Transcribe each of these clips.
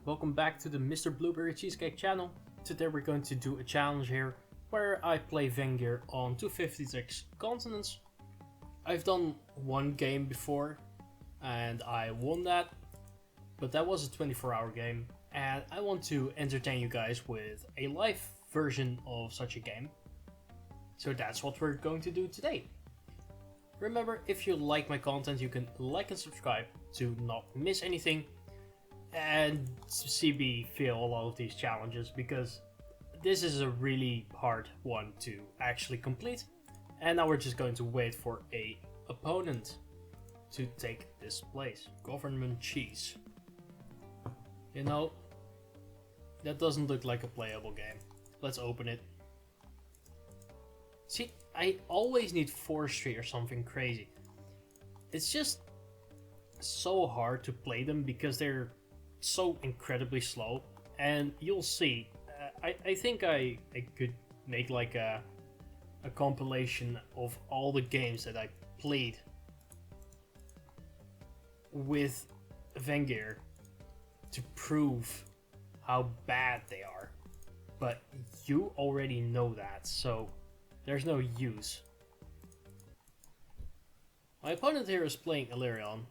Welcome back to the Mr. Blueberry Cheesecake channel. Today we're going to do a challenge here where I play Vengir on 256 continents. I've done one game before and I won that, but that was a 24-hour game and I want to entertain you guys with a live version of such a game. So that's what we're going to do today. Remember, if you like my content, you can like and subscribe to not miss anything and see me fail a lot of these challenges, because this is a really hard one to actually complete. And now we're just going to wait for a opponent to take this place. Government cheese. You know, that doesn't look like a playable game. Let's open it. See, I always need forestry or something crazy. It's just so hard to play them because they're so incredibly slow. And you'll see, I think I could make like a compilation of all the games that I played with Vengir to prove how bad they are. But you already know that, so there's no use. My opponent here is playing Elyrion.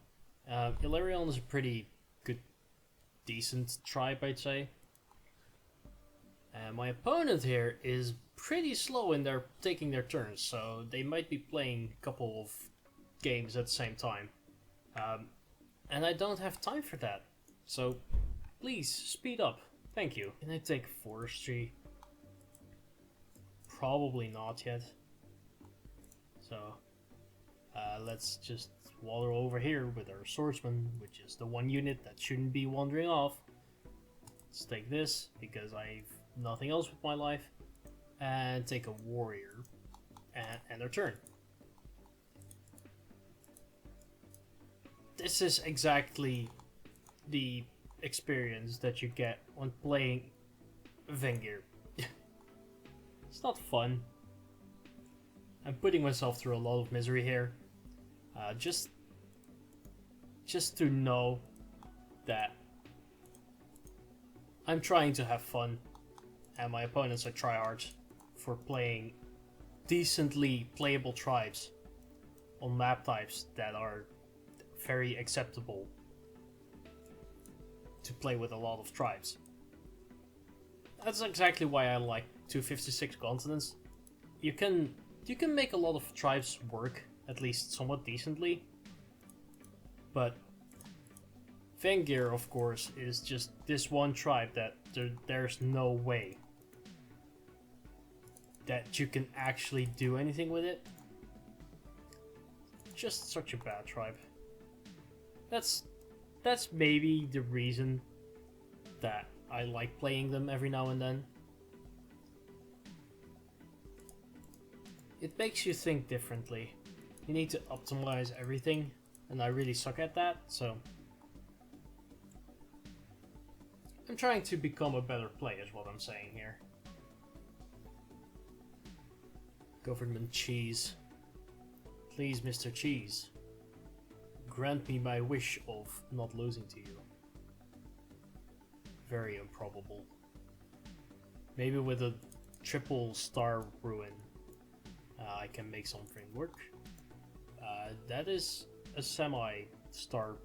Elyrion is a pretty good, decent tribe, I'd say. And my opponent here is pretty slow in their taking their turns, so they might be playing a couple of games at the same time. And I don't have time for that, so please speed up. Thank you. Can I take forestry? Probably not yet. So let's just wander over here with our swordsman, which is the one unit that shouldn't be wandering off. Let's take this because I've nothing else with my life, and take a warrior and end our turn. This is exactly the experience that you get when playing Vengir. It's not fun. I'm putting myself through a lot of misery here. Just to know that I'm trying to have fun and my opponents are tryhards for playing decently playable tribes on map types that are very acceptable to play with a lot of tribes. That's exactly why I like 256 continents. You can make a lot of tribes work, at least somewhat decently. But Vengir, of course, is just this one tribe that there's no way that you can actually do anything with it. Just such a bad tribe. That's maybe the reason that I like playing them every now and then. It makes you think differently. You need to optimize everything, and I really suck at that, so I'm trying to become a better player is what I'm saying here. Government cheese. Please, Mr. Cheese, grant me my wish of not losing to you. Very improbable. Maybe with a triple star ruin I can make something work. That is a semi-star.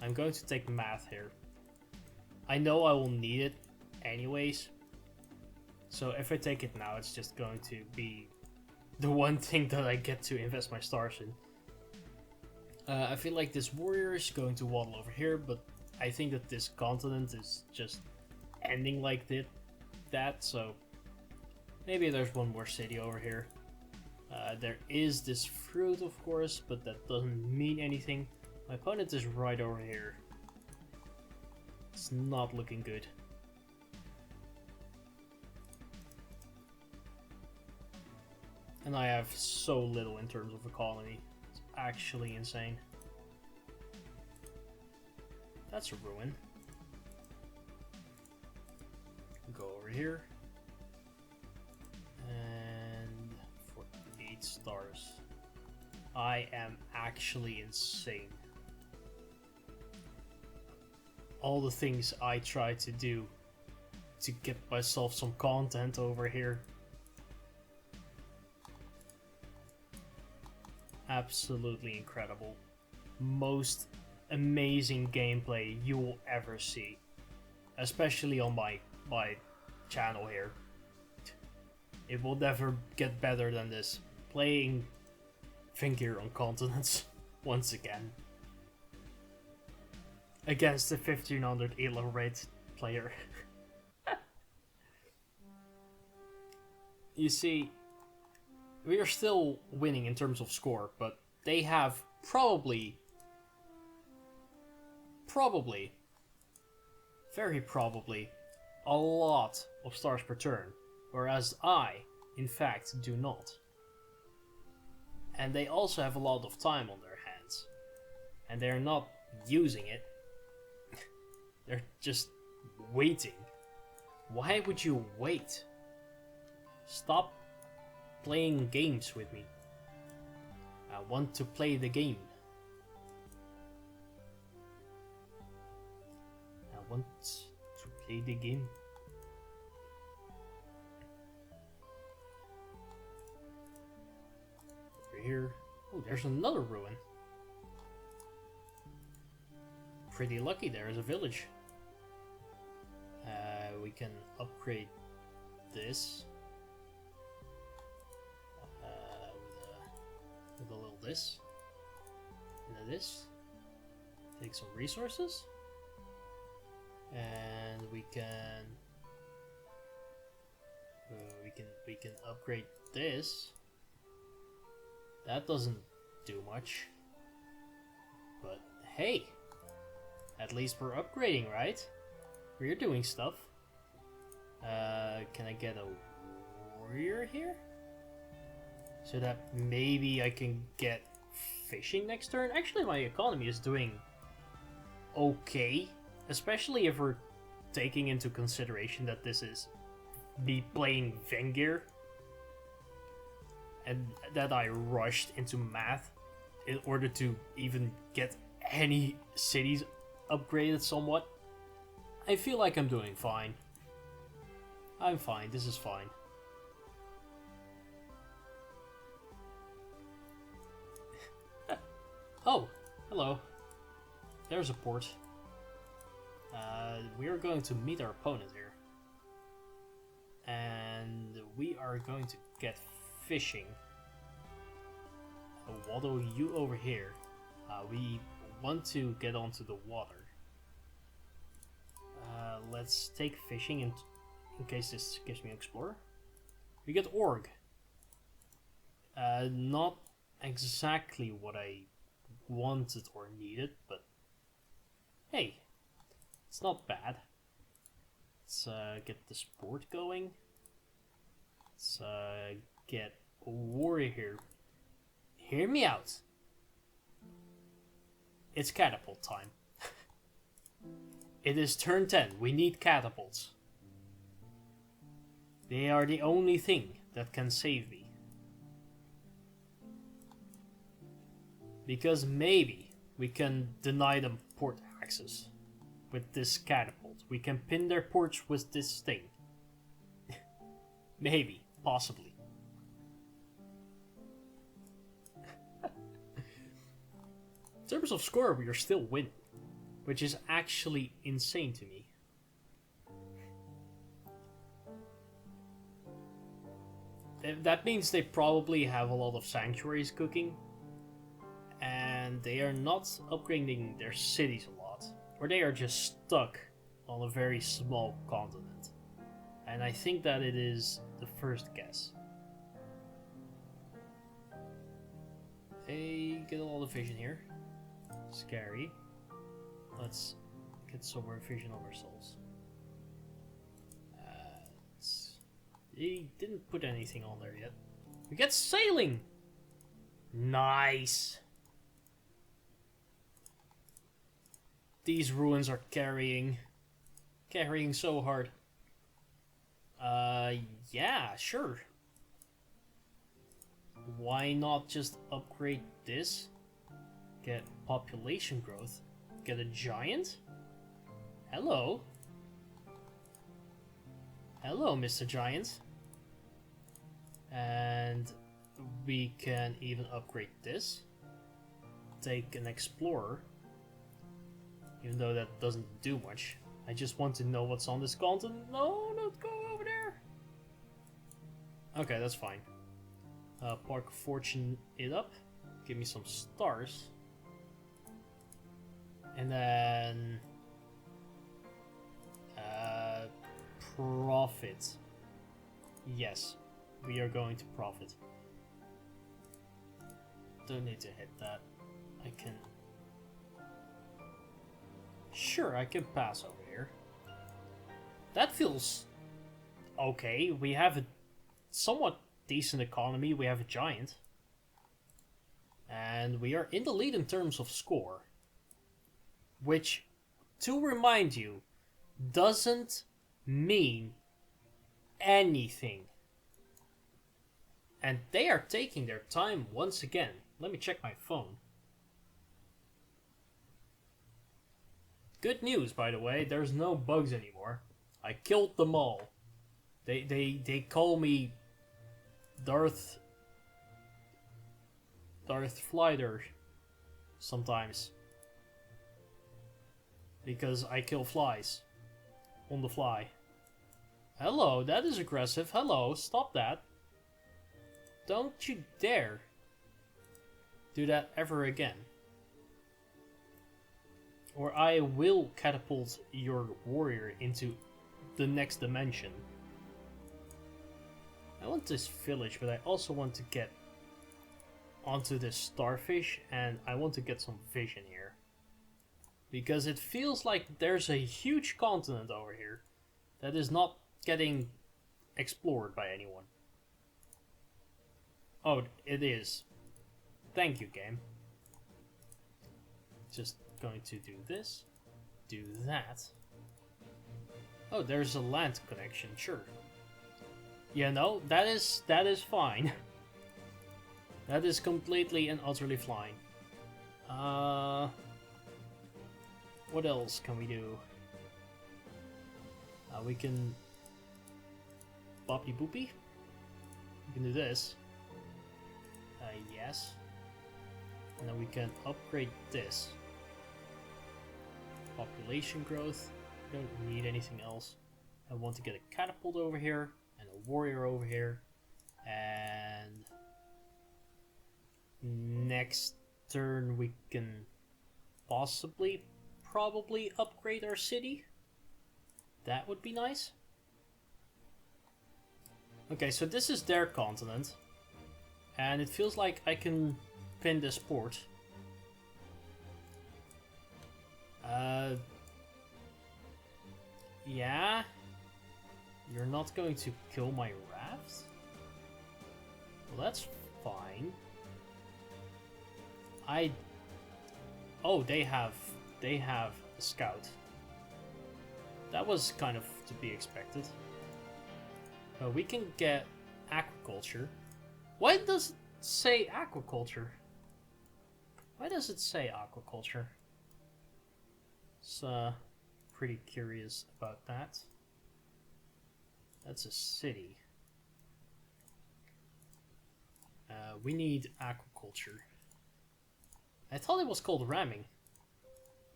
I'm going to take math here. I know I will need it anyways, so if I take it now, it's just going to be the one thing that I get to invest my stars in. I feel like this warrior is going to waddle over here, but I think that this continent is just ending like that, so maybe there's one more city over here. There is this fruit, of course, but that doesn't mean anything. My opponent is right over here. It's not looking good. And I have so little in terms of economy. It's actually insane. That's a ruin. Go over here. And for 8 stars. I am actually insane. all the things I try to do to get myself some content over here. Absolutely incredible. Most amazing gameplay you will ever see. Especially on my channel here. It will never get better than this. Playing Vengir on continents once again. Against the 1500 elo rate player. You see, we are still winning in terms of score, but they have probably, very probably, a lot of stars per turn, whereas I, in fact, do not. And they also have a lot of time on their hands, and they're not using it. They're just waiting. Why would you wait? Stop playing games with me. I want to play the game. I want to play the game. Over here. Oh, there's another ruin. Pretty lucky there is a village. We can upgrade this. With a little this. And then this. Take some resources. And we can upgrade this. That doesn't do much. But hey, at least we're upgrading, right? We're doing stuff. Can I get a warrior here? So that maybe I can get fishing next turn? Actually, my economy is doing okay. Especially if we're taking into consideration that this is me playing Vengir. And that I rushed into math in order to even get any cities upgraded somewhat. I feel like I'm doing fine. I'm fine, this is fine. Oh, hello. There's a port. We are going to meet our opponent here. And we are going to get fishing. Although you over here, we want to get onto the water. Let's take fishing in case this gives me explorer. We get org. Not exactly what I wanted or needed, but hey, it's not bad. Let's get the sport going. Let's get a warrior here. Hear me out. It's catapult time. It is turn 10. We need catapults. They are the only thing that can save me. Because maybe we can deny them port access with this catapult. We can pin their ports with this thing. Maybe. Possibly. In terms of score, we are still winning. Which is actually insane to me. That means they probably have a lot of sanctuaries cooking. And they are not upgrading their cities a lot. Or they are just stuck on a very small continent. And I think that it is the first guess. They get a lot of vision here. Scary. Let's get some more vision on ourselves. He didn't put anything on there yet. We get sailing! Nice! These ruins are carrying so hard. Yeah, sure. Why not just upgrade this? Get population growth. Get a giant? Hello. Hello, Mr. Giant. And we can even upgrade this. Take an explorer. Even though that doesn't do much. I just want to know what's on this continent. No, don't go over there. Okay, that's fine. Park of Fortune it up. Give me some stars. And then... profit. Yes, we are going to profit. Don't need to hit that. I can... Sure, I can pass over here. That feels... okay. We have a somewhat decent economy. We have a giant. And we are in the lead in terms of score. Which, to remind you, doesn't mean anything. And they are taking their time once again. Let me check my phone. Good news, by the way, there's no bugs anymore. I killed them all. They call me Darth Flighter sometimes. Because I kill flies. On the fly. Hello, that is aggressive. Hello, stop that. Don't you dare do that ever again. Or I will catapult your warrior into the next dimension. I want this village, but I also want to get onto this starfish, and I want to get some vision here. Because it feels like there's a huge continent over here that is not getting explored by anyone. Oh, it is. Thank you, game. Just going to do this. Do that. Oh, there's a land connection, sure. Yeah, no, that is fine. That is completely and utterly fine. What else can we do? We can... boppy boopy? We can do this. Yes. And then we can upgrade this. Population growth. Don't need anything else. I want to get a catapult over here. And a warrior over here. And... next turn we can possibly... probably upgrade our city. That would be nice. Okay, so this is their continent. And it feels like I can pin this port. Yeah? You're not going to kill my raft? Well, that's fine. Oh, they have a scout. That was kind of to be expected. We can get aquaculture. Why does it say aquaculture? Why does it say aquaculture? So, pretty curious about that. That's a city. We need aquaculture. I thought it was called ramming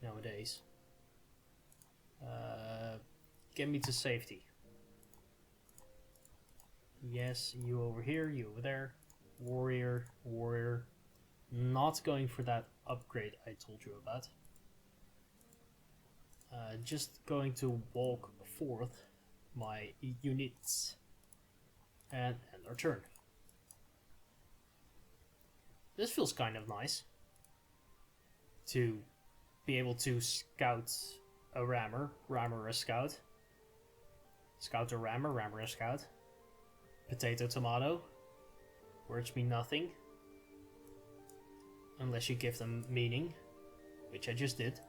nowadays. Get me to safety. Yes, you over here, you over there. Warrior, warrior. Not going for that upgrade I told you about. Just going to walk forth my units. And end our turn. This feels kind of nice. To be able to scout a rammer a scout. Scout a rammer a scout. Potato, tomato. Words mean nothing. Unless you give them meaning. Which I just did.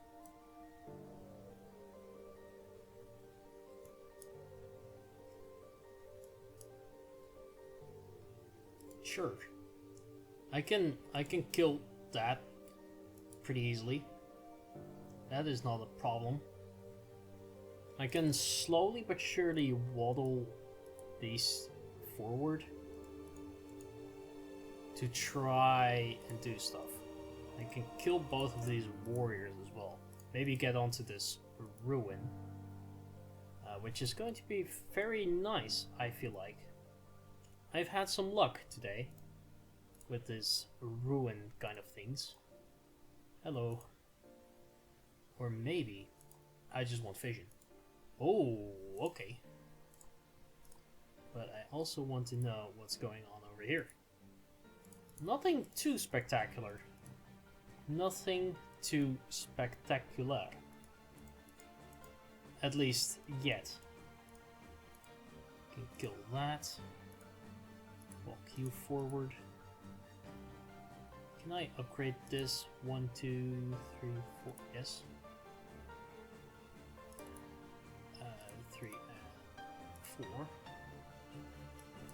Sure. I can kill that pretty easily. That is not a problem. I can slowly but surely waddle these forward to try and do stuff. I can kill both of these warriors as well. Maybe get onto this ruin, which is going to be very nice, I feel like. I've had some luck today with this ruin kind of things. Hello. Or maybe I just want vision. Oh, okay. But I also want to know what's going on over here. Nothing too spectacular. Nothing too spectacular. At least yet. Can kill that. Walk you forward. Can I upgrade this? 1, 2, 3, 4. Yes. 3 and 4.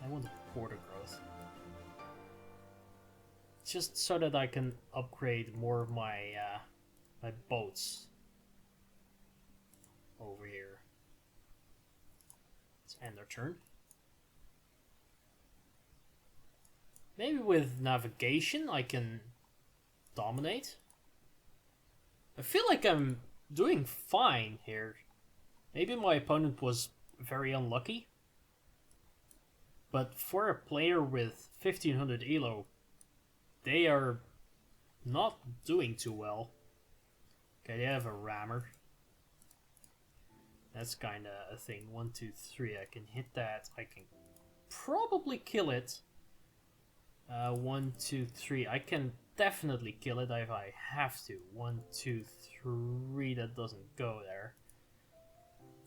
I want the border growth. Just so that I can upgrade more of my my boats over here. Let's end our turn. Maybe with navigation I can dominate. I feel like I'm doing fine here. Maybe my opponent was very unlucky. But for a player with 1500 elo, they are not doing too well. Okay, they have a rammer. That's kinda a thing. 1, 2, 3. I can hit that. I can probably kill it. 1, 2, 3. I can definitely kill it if I have to. 1, 2, 3. That doesn't go there.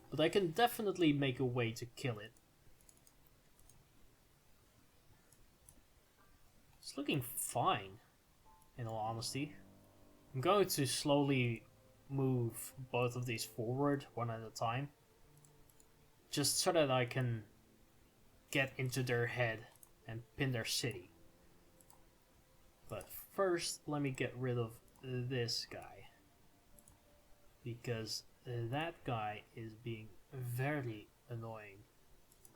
But I can definitely make a way to kill it. It's looking fine, in all honesty. I'm going to slowly move both of these forward, one at a time. Just so that I can get into their head and pin their city. But first, let me get rid of this guy. Because that guy is being very annoying.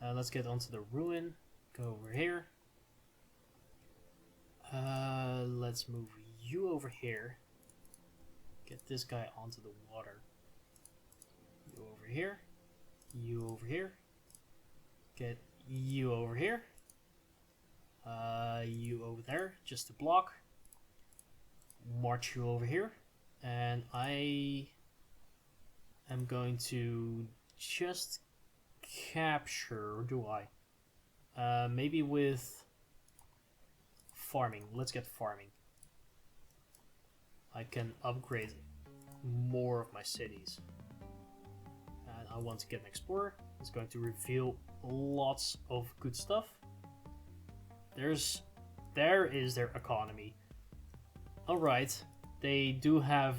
Let's get onto the ruin. Go over here. Let's move you over here. Get this guy onto the water. You over here. You over here. Get you over here. You over there, just to block. March you over here. And I am going to just capture, do I? Maybe with farming. Let's get farming. I can upgrade more of my cities. And I want to get an explorer. It's going to reveal lots of good stuff. There is their economy. Alright, they do have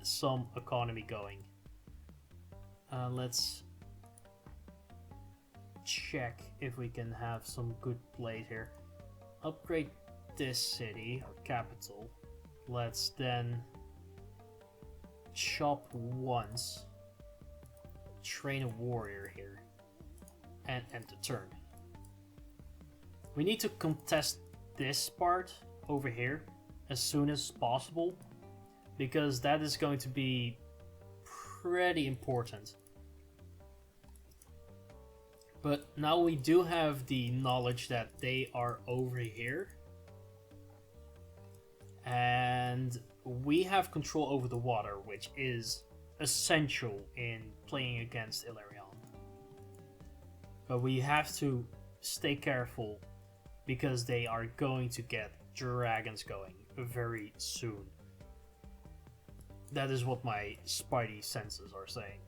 some economy going. Let's check if we can have some good plays here. Upgrade this city, or capital. Let's then chop once. Train a warrior here. And end the turn. We need to contest this part over here as soon as possible, because that is going to be pretty important. But now we do have the knowledge that they are over here, and we have control over the water, which is essential in playing against Elyrion. But we have to stay careful, because they are going to get dragons going very soon. That is what my spidey senses are saying.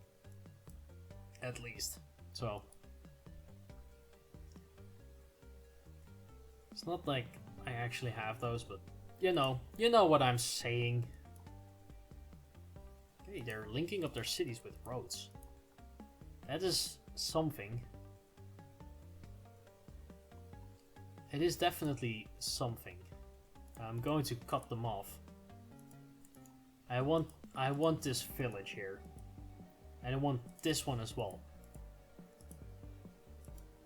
At least. So it's not like I actually have those, but you know what I'm saying. Okay, they're linking up their cities with roads. That is something. It is definitely something. I'm going to cut them off. I want this village here. And I want this one as well.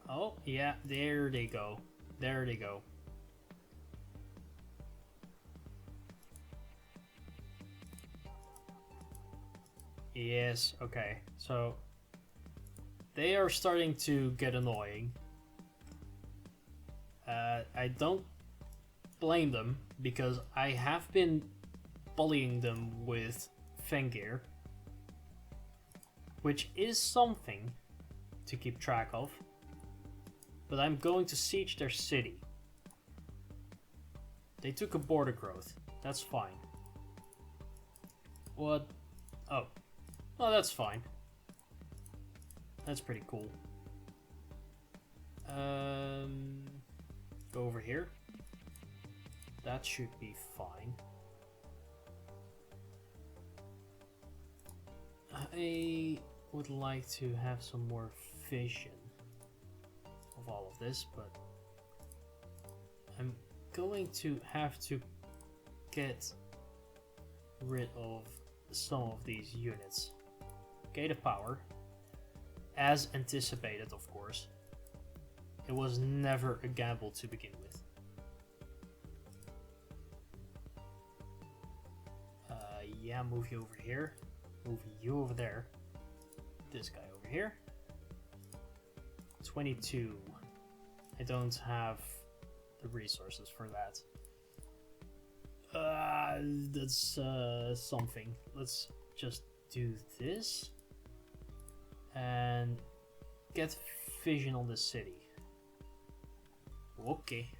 Oh, yeah, there they go. There they go. Yes, okay. So, they are starting to get annoying. I don't blame them, because I have been bullying them with Vengir, which is something to keep track of. But I'm going to siege their city. They took a border growth. That's fine. What? Oh. Oh, that's fine. That's pretty cool. Go over here. That should be fine. I would like to have some more vision of all of this, but I'm going to have to get rid of some of these units. Gate of power, as anticipated, of course. It was never a gamble to begin with. Yeah, move you over here. Move you over there. This guy over here. 22. I don't have the resources for that. That's something. Let's just do this. And get vision on the city. Okay.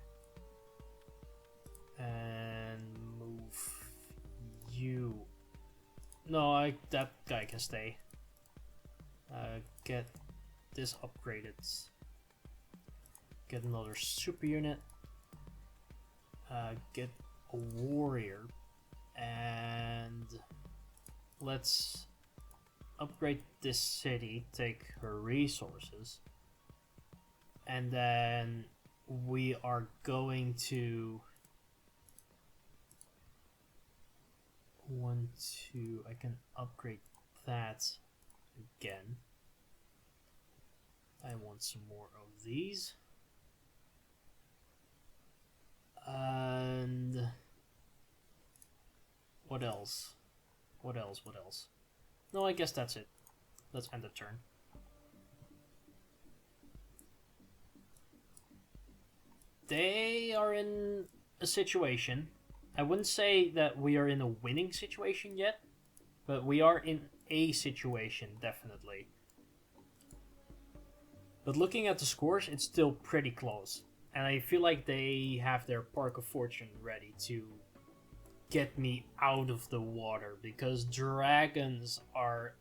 And move you. No, that guy can stay. Get this upgraded. Get another super unit. Get a warrior. And let's upgrade this city, take her resources. And then we are going to... 1, 2, I can upgrade that again. I want some more of these. And what else? What else? What else? No, I guess that's it. Let's end the turn. They are in a situation. I wouldn't say that we are in a winning situation yet, but we are in a situation, definitely. But looking at the scores, it's still pretty close. And I feel like they have their Park of Fortune ready to get me out of the water, because dragons are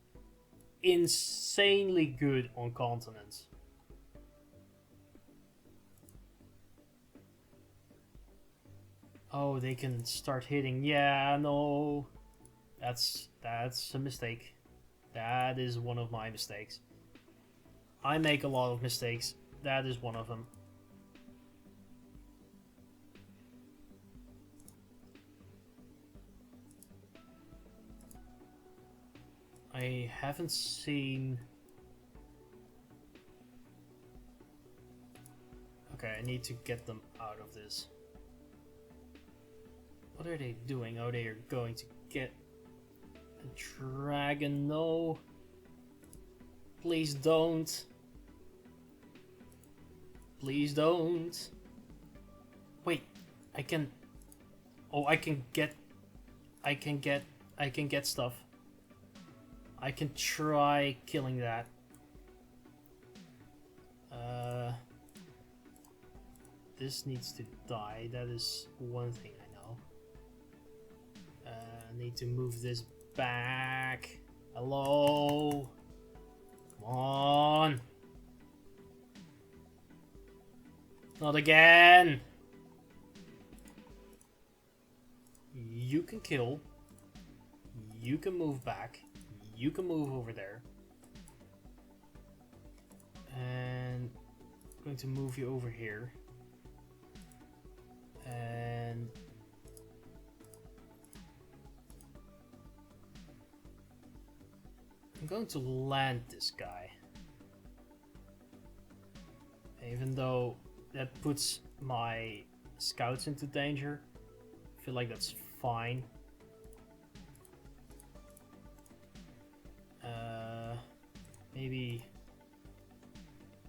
insanely good on continents. Oh, they can start hitting. Yeah, no. That's a mistake. That is one of my mistakes. I make a lot of mistakes. That is one of them. I haven't seen... Okay, I need to get them out of this. What are they doing? Oh, they are going to get a dragon. No. Please don't. Please don't. Wait, I can... Oh, I can get stuff. I can try killing that. This needs to die. That is one thing I know. I need to move this back. Hello? Come on. Not again. You can kill. You can move back. You can move over there. And I'm going to move you over here. And I'm going to land this guy. Even though that puts my scouts into danger, I feel like that's fine. Maybe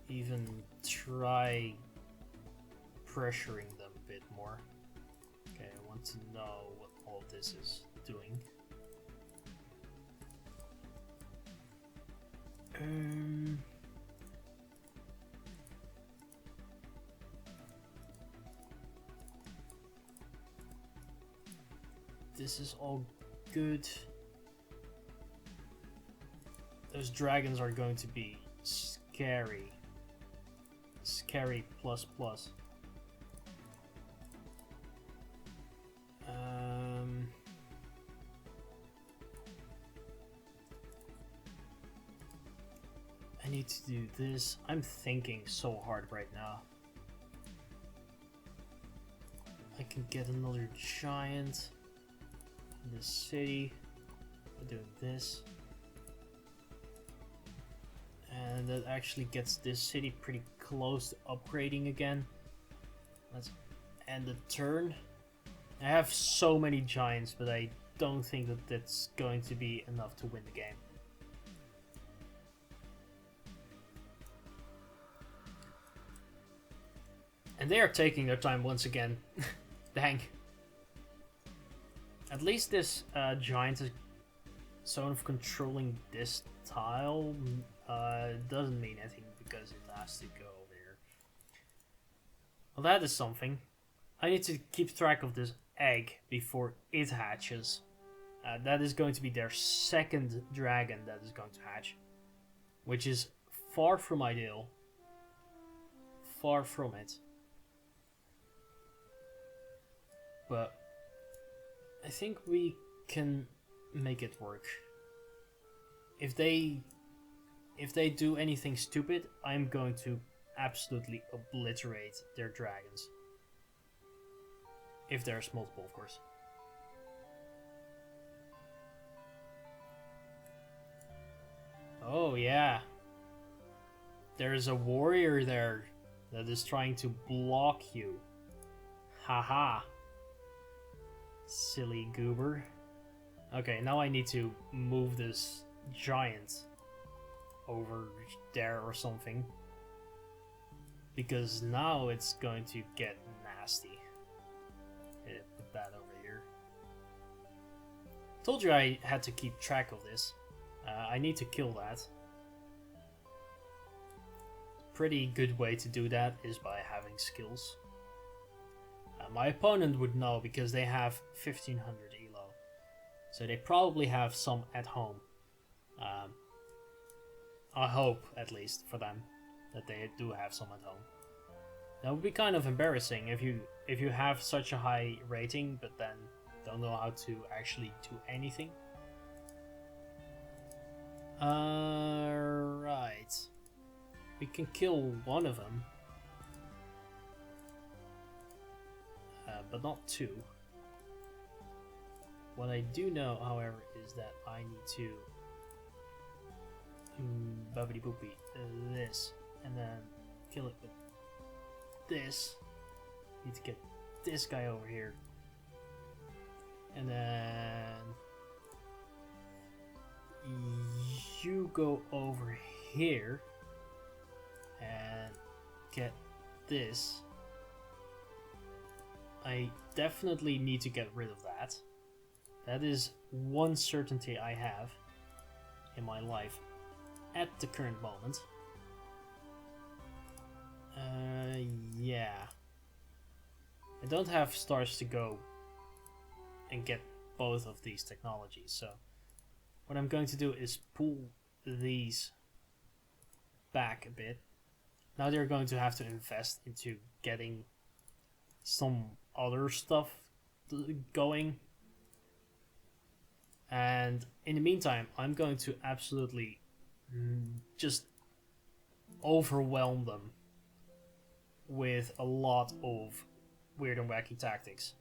even try pressuring them a bit more. Okay, I want to know what all this is doing. This is all good. Those dragons are going to be scary. Scary plus plus. I need to do this. I'm thinking so hard right now. I can get another giant in the city by doing this. And that actually gets this city pretty close to upgrading again. Let's end the turn. I have so many giants, but I don't think that that's going to be enough to win the game. And they are taking their time once again. Dang. At least this giant is sort of controlling this tile. Doesn't mean anything because it has to go there. Well, that is something. I need to keep track of this egg before it hatches. That is going to be their second dragon that is going to hatch. Which is far from ideal. Far from it. But I think we can make it work. If they do anything stupid, I'm going to absolutely obliterate their dragons. If there's multiple, of course. Oh yeah. There's a warrior there that is trying to block you. Haha. Silly goober. Okay, now I need to move this giant over there or something. Because now it's going to get nasty. Yeah, put that over here. Told you I had to keep track of this. I need to kill that. Pretty good way to do that is by having skills. My opponent would know because they have 1500 elo. So they probably have some at home. I hope, at least, for them, that they do have some at home. That would be kind of embarrassing if you have such a high rating, but then don't know how to actually do anything. Right. We can kill one of them. But not two. What I do know, however, is that I need to bubbity boopy this, and then kill it with this. Need to get this guy over here, and then you go over here and get this. I definitely need to get rid of that. That is one certainty I have in my life at the current moment. Yeah. I don't have stars to go and get both of these technologies, so what I'm going to do is pull these back a bit. Now they're going to have to invest into getting some other stuff going. And in the meantime, I'm going to absolutely just overwhelm them with a lot of weird and wacky tactics.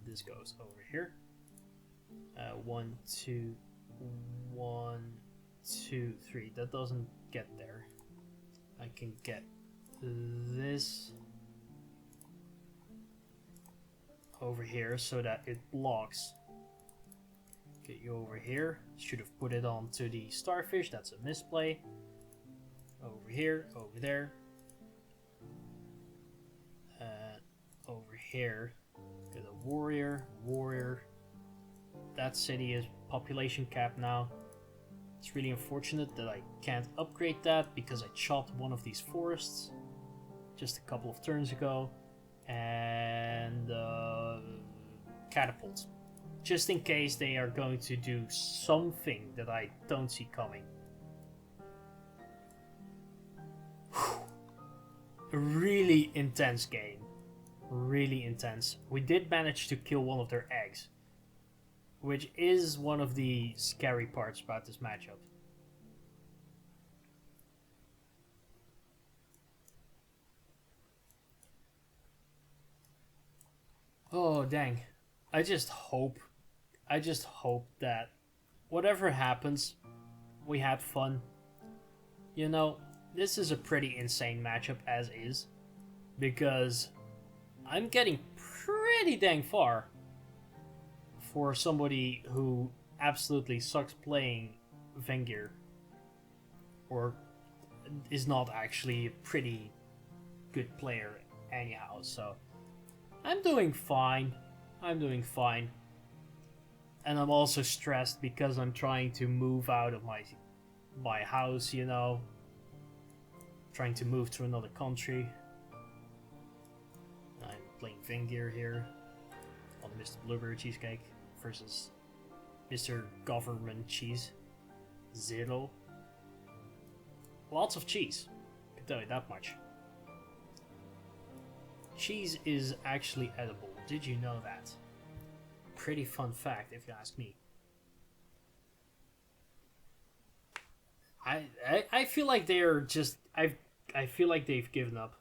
This goes over here. 1, 2, 1, 2, 3. That doesn't get there. I can get this over here so that it blocks. Get you over here. Should have put it onto the starfish. That's a misplay. Over here, over there. Over here. Get a warrior. That city is population cap now. It's really unfortunate that I can't upgrade that because I chopped one of these forests just a couple of turns ago. And catapult. Just in case they are going to do something that I don't see coming. A really intense game. Really intense. We did manage to kill one of their eggs, which is one of the scary parts about this matchup. Oh dang. I just hope that whatever happens, we had fun. You know, this is a pretty insane matchup as is, because I'm getting pretty dang far for somebody who absolutely sucks playing Vengir, or is not actually a pretty good player anyhow, so I'm doing fine. And I'm also stressed because I'm trying to move out of my house, you know. Trying to move to another country. I'm playing Vengir here on Mr. Blueberry Cheesecake versus Mr. Government Cheese. Zero. Lots of cheese, I can tell you that much. Cheese is actually edible. Did you know that? Pretty fun fact, if you ask me. I feel like they're just I feel like they've given up.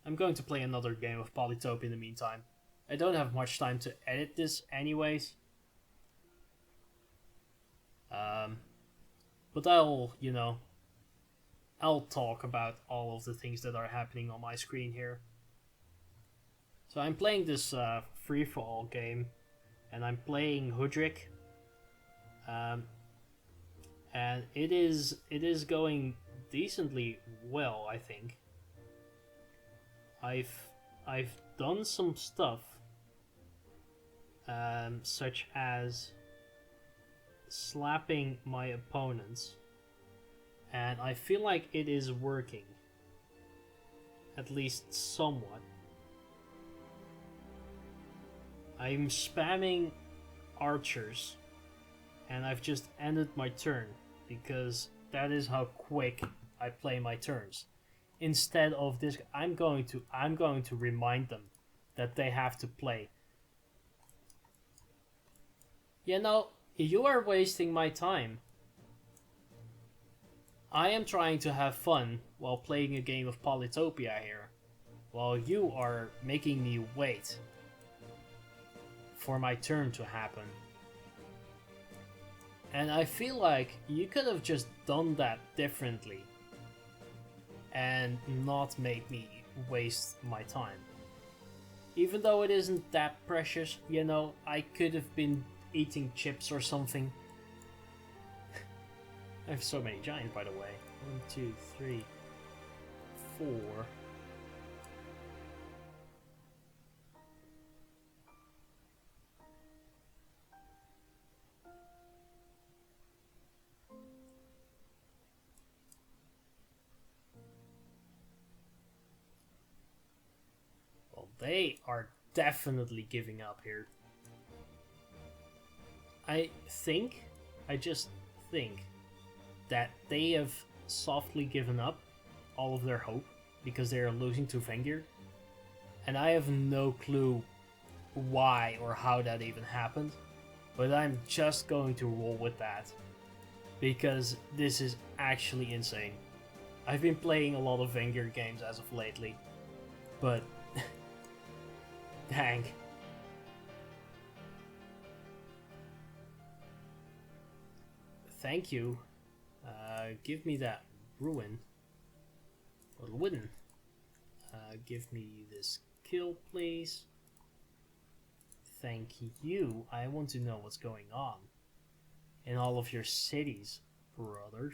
I'm going to play another game of Polytopia in the meantime. I don't have much time to edit this anyways. But I'll talk about all of the things that are happening on my screen here. So I'm playing this free-for-all game, and I'm playing Hudrick. And it is going decently well, I think. I've done some stuff, such as slapping my opponents, and I feel like it is working, at least somewhat. I'm spamming archers, and I've just ended my turn because that is how quick I play my turns. Instead of this, I'm going to remind them that they have to play. You know, you are wasting my time. I am trying to have fun while playing a game of Polytopia here, while you are making me wait for my turn to happen. And I feel like you could have just done that differently and not made me waste my time. Even though it isn't that precious, you know, I could have been eating chips or something. I have so many giants, by the way. 1, 2, 3, 4. Well, they are definitely giving up here. I just think that they have softly given up all of their hope because they are losing to Vengir. And I have no clue why or how that even happened. But I'm just going to roll with that, because this is actually insane. I've been playing a lot of Vengir games as of lately, but dang. thank you. Give me that ruin. Or wooden. Give me this kill, please. Thank you. I want to know what's going on in all of your cities, brother.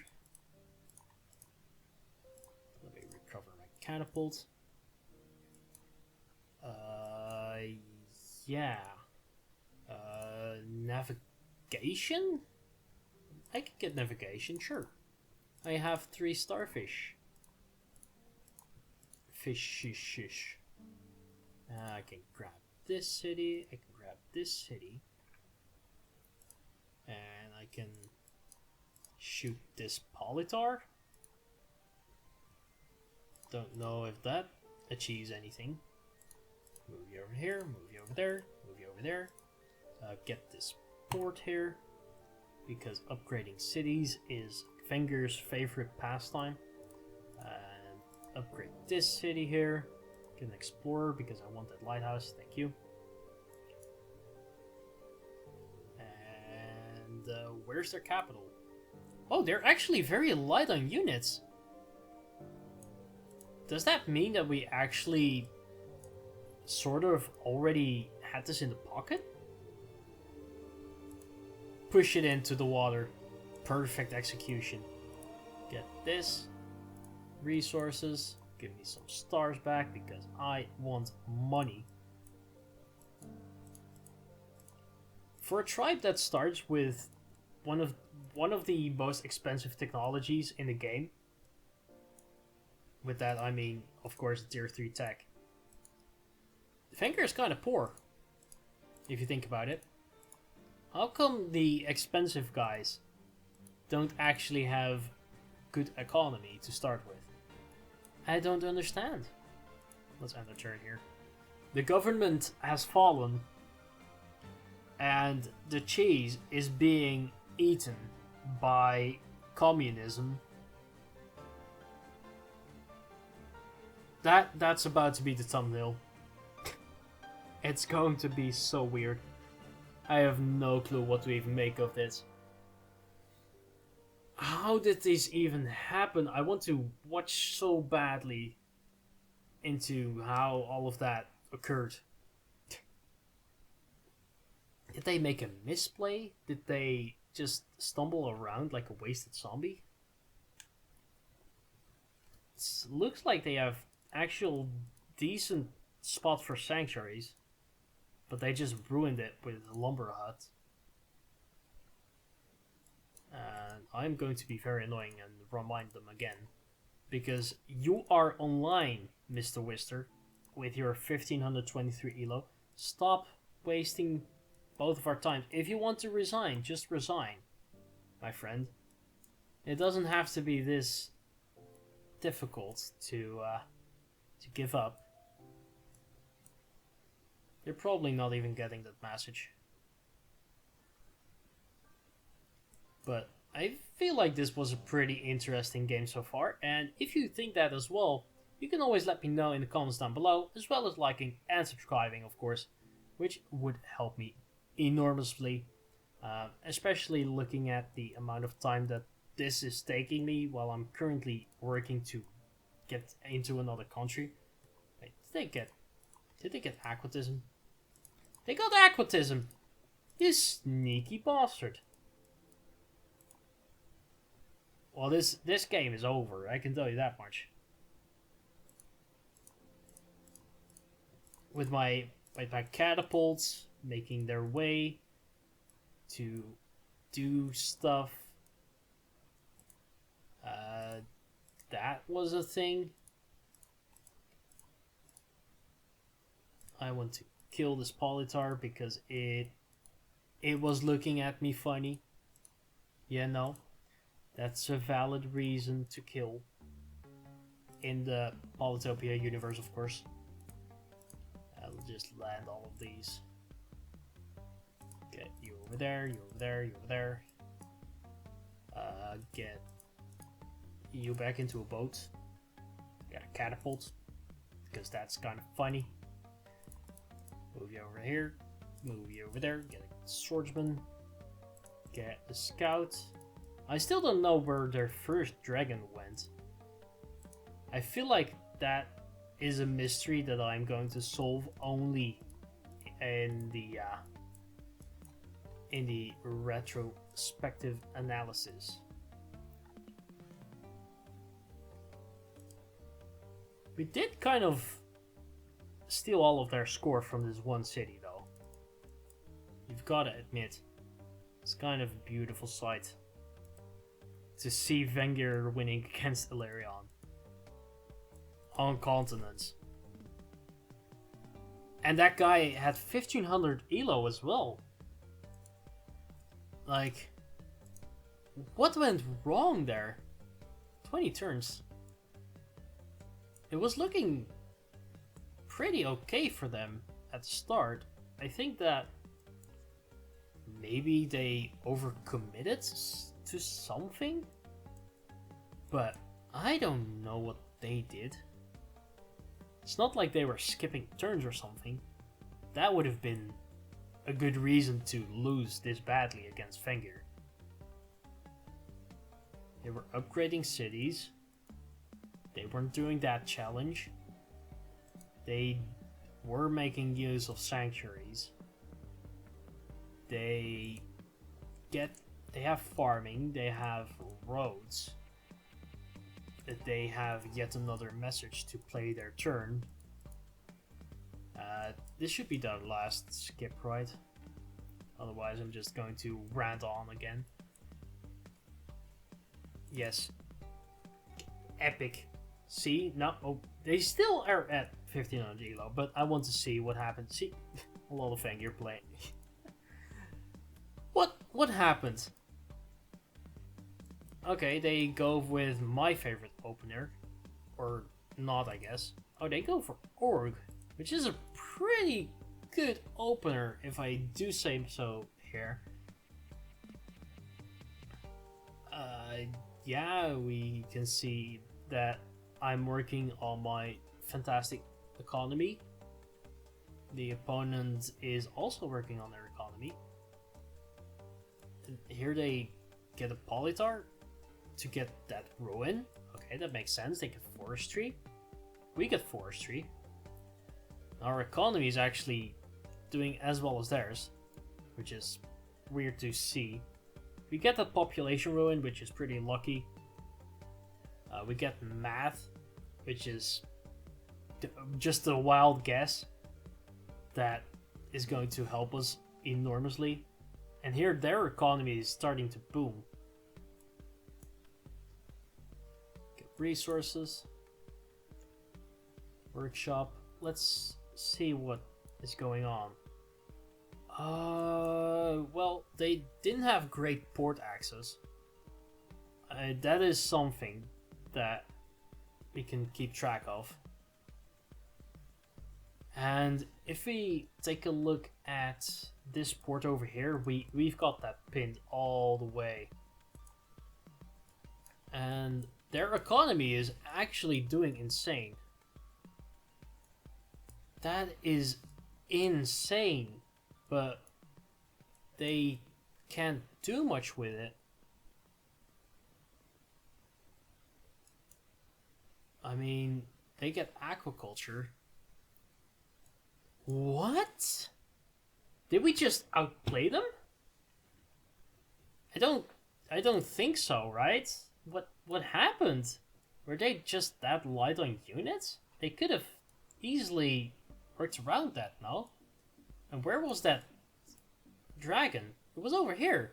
Let me recover my catapult. Yeah. Navigation? I can get navigation, sure. I have 3 starfish. Fish. I can grab this city. I can grab this city. And I can shoot this Polytar. Don't know if that achieves anything. Move you over here, move you over there, move you over there. Get this port here, because upgrading cities is Vengir's favorite pastime. And upgrade this city here. Get an explorer because I want that lighthouse, thank you. And where's their capital? Oh, they're actually very light on units. Does that mean that we actually sort of already had this in the pocket? Push it into the water. Perfect execution. Get this. Resources. Give me some stars back because I want money. For a tribe that starts with one of the most expensive technologies in the game. With that I mean, of course, tier 3 tech. Vengir is kind of poor, if you think about it. How come the expensive guys don't actually have good economy to start with? I don't understand. Let's end the turn here. The government has fallen, and the cheese is being eaten by communism. That's about to be the thumbnail. It's going to be so weird. I have no clue what to even make of this. How did this even happen? I want to watch so badly into how all of that occurred. Did they make a misplay? Did they just stumble around like a wasted zombie? It looks like they have actual decent spot for sanctuaries, but they just ruined it with a lumber hut. And I'm going to be very annoying and remind them again, because you are online, Mr. Wister, with your 1523 elo. Stop wasting both of our time. If you want to resign, just resign, my friend. It doesn't have to be this difficult to give up. You're probably not even getting that message. But I feel like this was a pretty interesting game so far, and if you think that as well, you can always let me know in the comments down below, as well as liking and subscribing, of course, which would help me enormously, especially looking at the amount of time that this is taking me while I'm currently working to get into another country. Wait, did they get aquatism? They got aquatism! You sneaky bastard. Well, this game is over, I can tell you that much. With my catapults making their way to do stuff. That was a thing. I want to kill this Polytar because it was looking at me funny. Yeah, no. That's a valid reason to kill. In the Polytopia universe, of course. I'll just land all of these. Get you over there, you over there, you over there. Get you back into a boat. Get a catapult, because that's kind of funny. Move you over here. Move you over there. Get a swordsman. Get a scout. I still don't know where their first dragon went. I feel like that is a mystery that I'm going to solve only in the retrospective analysis. We did kind of steal all of their score from this one city, though. You've got to admit, it's kind of a beautiful sight to see Vengir winning against Elyrion on continents. And that guy had 1500 elo as well. Like, what went wrong there? 20 turns. It was looking pretty okay for them at the start. I think that maybe they overcommitted to something, but I don't know what they did. It's not like they were skipping turns or something. That would have been a good reason to lose this badly against Vengir. They were upgrading cities. They weren't doing that challenge. They were making use of sanctuaries. They have farming, they have roads. They have yet another message to play their turn. This should be the last skip, right? Otherwise I'm just going to rant on again. Yes. Epic. See? No, oh, they still are at 1500 elo, but I want to see what happens. See? A lot of Vengir playing. What happened? Okay, they go with my favorite opener. Or not, I guess. Oh, they go for Org, which is a pretty good opener, if I do say so here. Yeah, we can see that I'm working on my fantastic economy. The opponent is also working on their economy. Here they get a Polytar to get that ruin. Okay, that makes sense. They get forestry. We get forestry. Our economy is actually doing as well as theirs, which is weird to see. We get that population ruin, which is pretty lucky. We get math, which is just a wild guess that is going to help us enormously. And here their economy is starting to boom. Get resources. Workshop. Let's see what is going on. Well, they didn't have great port access. That is something that we can keep track of. And if we take a look at this port over here, we've got that pinned all the way. And their economy is actually doing insane. That is insane. But they can't do much with it. I mean, they get aquaculture. What? Did we just outplay them? I don't think so, right? What happened? Were they just that light on units? They could have easily worked around that, no? And where was that dragon? It was over here.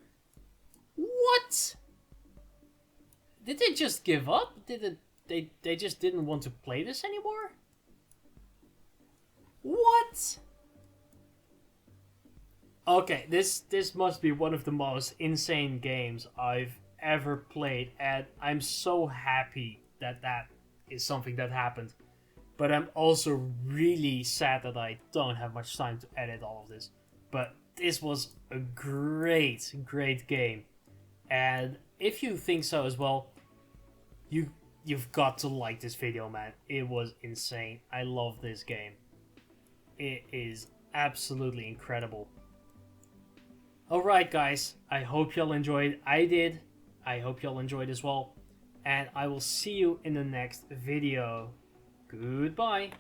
What? Did they just give up? They just didn't want to play this anymore? What? Okay, this must be one of the most insane games I've ever played, and I'm so happy that that is something that happened. But I'm also really sad that I don't have much time to edit all of this. But this was a great game. And if you think so as well, you've got to like this video, man. It was insane. I love this game. It is absolutely incredible. Alright guys, I hope y'all enjoyed. I did. I hope y'all enjoyed as well. And I will see you in the next video. Goodbye.